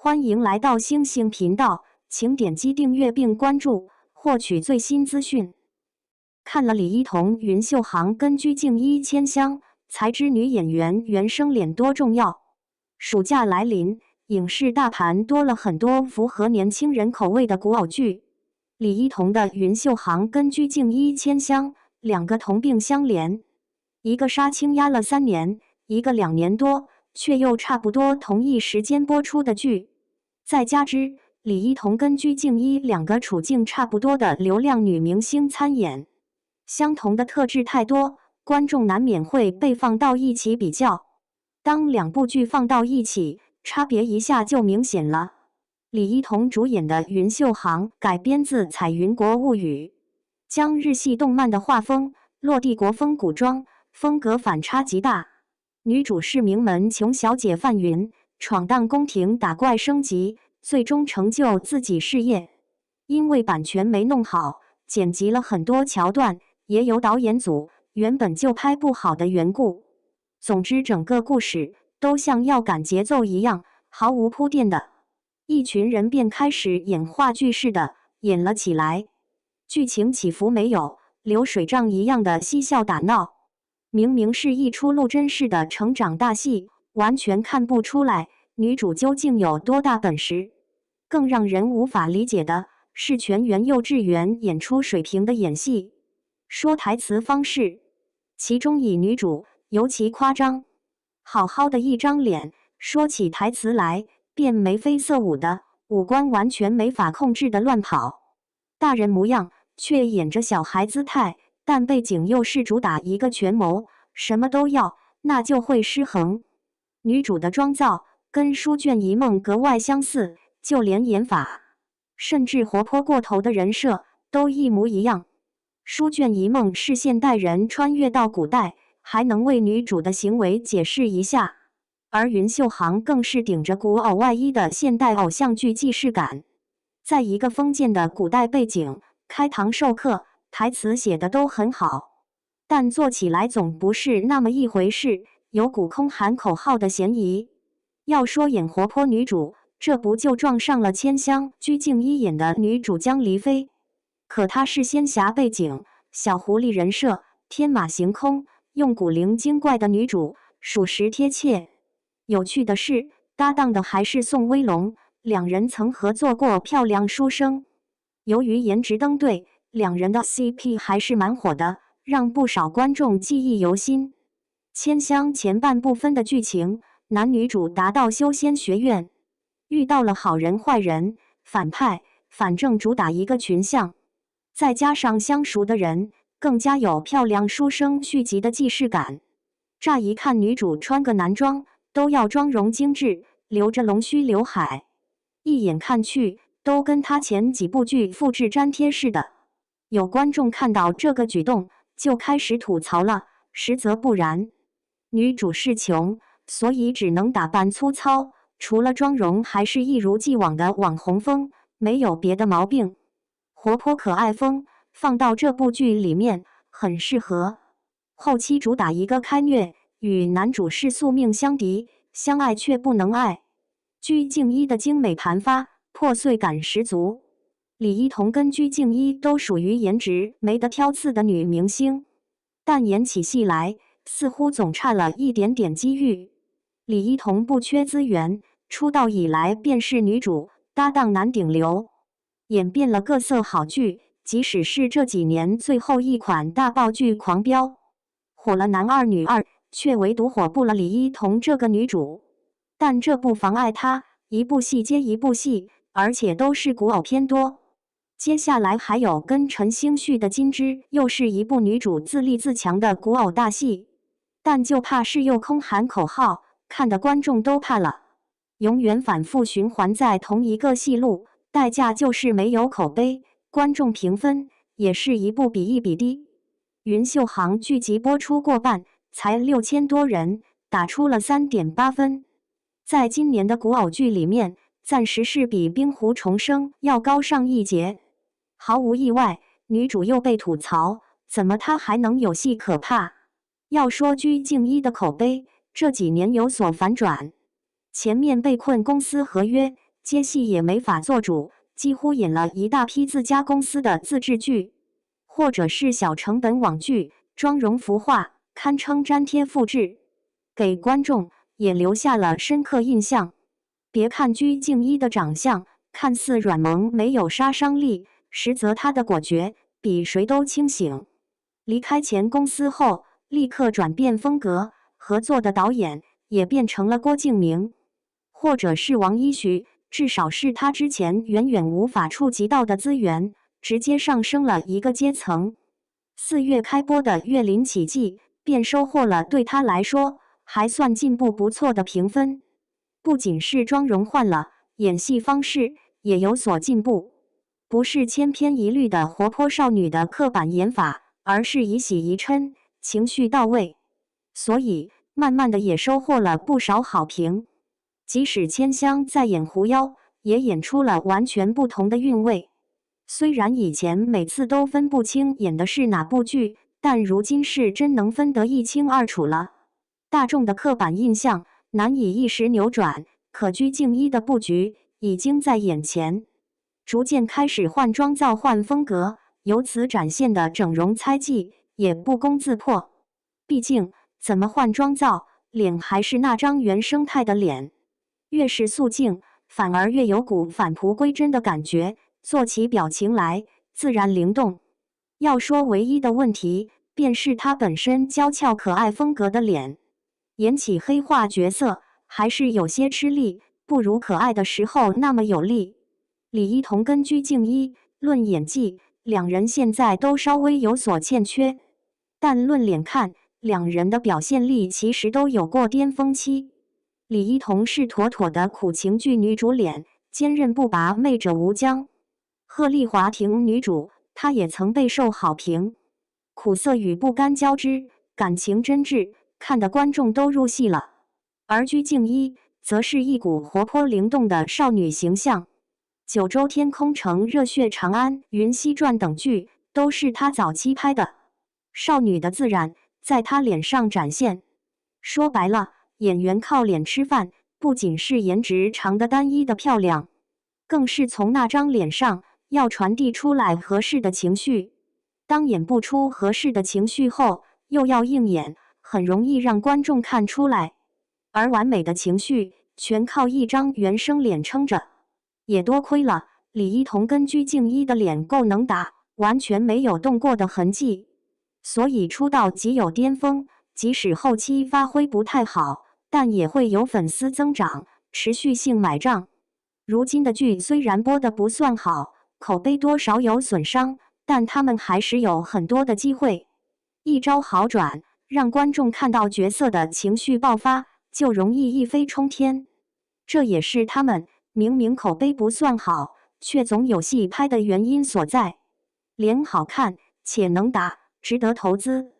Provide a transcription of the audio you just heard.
欢迎来到星星频道，请点击订阅并关注，获取最新资讯。看了李一桐、云秀航跟鞠婧祎千香，才知女演员原生脸多重要。暑假来临，影视大盘多了很多符合年轻人口味的古偶剧。李一桐的云秀航跟鞠婧祎千香两个同病相怜，一个杀青压了3年，一个2年多，却又差不多同一时间播出的剧。再加之李一桐跟鞠婧祎两个处境差不多的流量女明星参演，相同的特质太多，观众难免会被放到一起比较。当2部剧放到一起，差别一下就明显了。李一桐主演的《云秀航》改编自《彩云国物语》，将日系动漫的画风落地国风古装，风格反差极大。女主是名门穷小姐范云，闯荡宫廷打怪升级，最终成就自己事业。因为版权没弄好，剪辑了很多桥段，也有导演组原本就拍不好的缘故。总之整个故事都像要赶节奏一样，毫无铺垫的，一群人便开始演话剧似的演了起来。剧情起伏没有，流水账一样的嬉笑打闹。明明是一出陆贞式的成长大戏，完全看不出来女主究竟有多大本事。更让人无法理解的是全员幼稚园演出水平的演戏。说台词方式，其中以女主尤其夸张，好好的一张脸，说起台词来便眉飞色舞的，五官完全没法控制的乱跑，大人模样却演着小孩姿态，但背景又是主打一个权谋，什么都要，那就会失衡。女主的妆造跟书卷一梦格外相似，就连演法，甚至活泼过头的人设都一模一样。书卷一梦是现代人穿越到古代，还能为女主的行为解释一下，而云秀航更是顶着古偶外衣的现代偶像剧既视感。在一个封建的古代背景开堂授课，台词写的都很好，但做起来总不是那么一回事，有股空喊口号的嫌疑。要说演活泼女主，这不就撞上了千香鞠婧祎演的女主江离妃？可她是仙侠背景，小狐狸人设，天马行空，用古灵精怪的女主，属实贴切。有趣的是，搭档的还是宋威龙，两人曾合作过《漂亮书生》。由于颜值登对，两人的 CP 还是蛮火的，让不少观众记忆犹新。千香前半部分的剧情，男女主达到修仙学院，遇到了好人坏人反派，反正主打一个群像，再加上相熟的人，更加有漂亮书生续集的既视感。乍一看女主穿个男装都要妆容精致，留着龙须刘海，一眼看去都跟她前几部剧复制粘贴似的。有观众看到这个举动就开始吐槽了，实则不然。女主是穷，所以只能打扮粗糙，除了妆容还是一如既往的网红风，没有别的毛病。活泼可爱风放到这部剧里面很适合。后期主打一个开虐，与男主是宿命相敌，相爱却不能爱。鞠婧祎的精美盘发，破碎感十足。李一桐跟鞠婧祎都属于颜值没得挑刺的女明星，但演起戏来似乎总差了一点点机遇。李一桐不缺资源，出道以来便是女主搭档男顶流，演遍了各色好剧，即使是这几年最后一款大爆剧《狂飙》，火了男二女二，却唯独火不了李一桐这个女主。但这不妨碍她一部戏接一部戏，而且都是古偶偏多。接下来还有跟陈星旭的《金枝》，又是一部女主自立自强的古偶大戏，但就怕是又空喊口号，看的观众都怕了。永远反复循环在同一个戏路，代价就是没有口碑，观众评分也是一部比一比低。云秀航剧集播出过半，才6000多人，打出了3.8分，在今年的古偶剧里面，暂时是比《冰湖重生》要高上一截。毫无意外，女主又被吐槽，怎么她还能有戏可怕？要说鞠婧祎的口碑，这几年有所反转。前面被困公司合约，接戏也没法做主，几乎演了一大批自家公司的自制剧，或者是小成本网剧，妆容服化，堪称粘贴复制，给观众也留下了深刻印象。别看鞠婧祎的长相看似软萌没有杀伤力，实则她的果决比谁都清醒。离开前公司后，立刻转变风格，合作的导演也变成了郭敬明，或者是王一徐，至少是他之前远远无法触及到的资源，直接上升了一个阶层。4月开播的《岳林奇迹》便收获了对他来说还算进步不错的评分。不仅是妆容换了，演戏方式也有所进步，不是千篇一律的活泼少女的刻板演法，而是以喜宜嗔，情绪到位，所以慢慢的也收获了不少好评。即使千香在演狐妖，也演出了完全不同的韵味。虽然以前每次都分不清演的是哪部剧，但如今是真能分得一清二楚了。大众的刻板印象难以一时扭转，可鞠婧祎的布局已经在眼前，逐渐开始换妆造换风格，由此展现的整容猜忌也不攻自破。毕竟怎么换妆造，脸还是那张原生态的脸，越是素净，反而越有股返璞归真的感觉，做起表情来自然灵动。要说唯一的问题，便是她本身娇俏可爱风格的脸，演起黑化角色还是有些吃力，不如可爱的时候那么有力。李一桐跟鞠婧祎论演技，两人现在都稍微有所欠缺，但论脸看，两人的表现力其实都有过巅峰期。李一桐是妥妥的苦情剧女主脸，坚韧不拔，媚者无疆。鹤唳华亭女主，她也曾备受好评，苦涩与不甘交织，感情真挚，看得观众都入戏了。而鞠婧祎则是一股活泼灵动的少女形象，《九州天空城》《热血长安》《云溪传》等剧都是她早期拍的，少女的自然在她脸上展现。说白了，演员靠脸吃饭，不仅是颜值长得单一的漂亮，更是从那张脸上要传递出来合适的情绪。当演不出合适的情绪后，又要硬演，很容易让观众看出来。而完美的情绪全靠一张原生脸撑着，也多亏了李一桐跟鞠婧祎的脸够能打，完全没有动过的痕迹，所以出道即有巅峰，即使后期发挥不太好，但也会有粉丝增长，持续性买账。如今的剧虽然播得不算好，口碑多少有损伤，但他们还是有很多的机会，一招好转，让观众看到角色的情绪爆发，就容易一飞冲天。这也是他们明明口碑不算好，却总有戏拍的原因所在。脸好看且能打，值得投资。